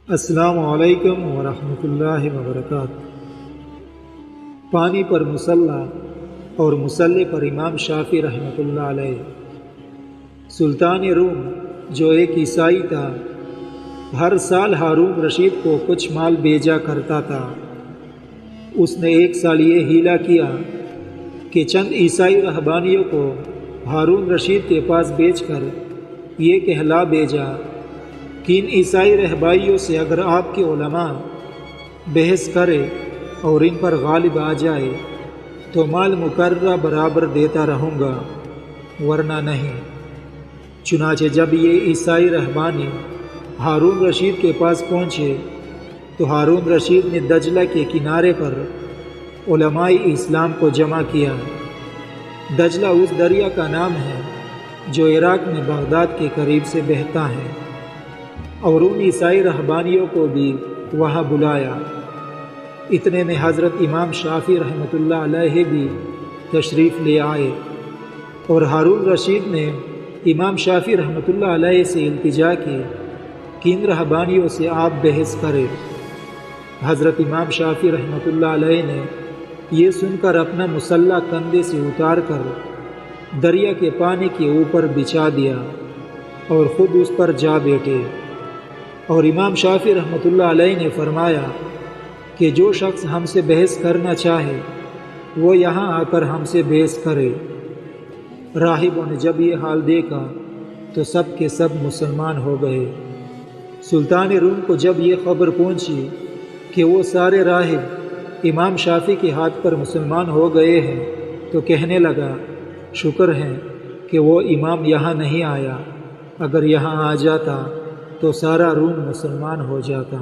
السلام علیکم ورحمۃ اللہ وبرکاتہ۔ پانی پر مصلی اور مصلی پر امام شافعی رحمۃ اللہ علیہ۔ سلطان روم جو ایک عیسائی تھا، ہر سال ہارون رشید کو کچھ مال بھیجا کرتا تھا۔ اس نے ایک سال یہ حیلہ کیا کہ چند عیسائی رہبانیوں کو ہارون رشید کے پاس بھیج کر یہ کہلا بھیجا کہ ان عیسائی رہبائیوں سے اگر آپ کے علماء بحث کرے اور ان پر غالب آ جائے تو مال مقررہ برابر دیتا رہوں گا، ورنہ نہیں۔ چنانچہ جب یہ عیسائی رہبانی ہارون رشید کے پاس پہنچے تو ہارون رشید نے دجلہ کے کنارے پر علماء اسلام کو جمع کیا۔ دجلہ اس دریا کا نام ہے جو عراق میں بغداد کے قریب سے بہتا ہے، اور ان عیسائی رہبانیوں کو بھی وہاں بلایا۔ اتنے میں حضرت امام شافعی رحمۃ اللہ علیہ بھی تشریف لے آئے، اور ہارون رشید نے امام شافعی رحمۃ اللہ علیہ سے التجا کی کہ ان رہبانیوں سے آپ بحث کریں۔ حضرت امام شافعی رحمۃ اللہ علیہ نے یہ سن کر اپنا مصلی کندھے سے اتار کر دریا کے پانی کے اوپر بچھا دیا اور خود اس پر جا بیٹھے، اور امام شافعی رحمۃ اللہ علیہ نے فرمایا کہ جو شخص ہم سے بحث کرنا چاہے وہ یہاں آ کر ہم سے بحث کرے۔ راہبوں نے جب یہ حال دیکھا تو سب کے سب مسلمان ہو گئے۔ سلطان روم کو جب یہ خبر پہنچی کہ وہ سارے راہب امام شافعی کے ہاتھ پر مسلمان ہو گئے ہیں تو کہنے لگا، شکر ہے کہ وہ امام یہاں نہیں آیا، اگر یہاں آ جاتا تو سارا روم مسلمان ہو جاتا۔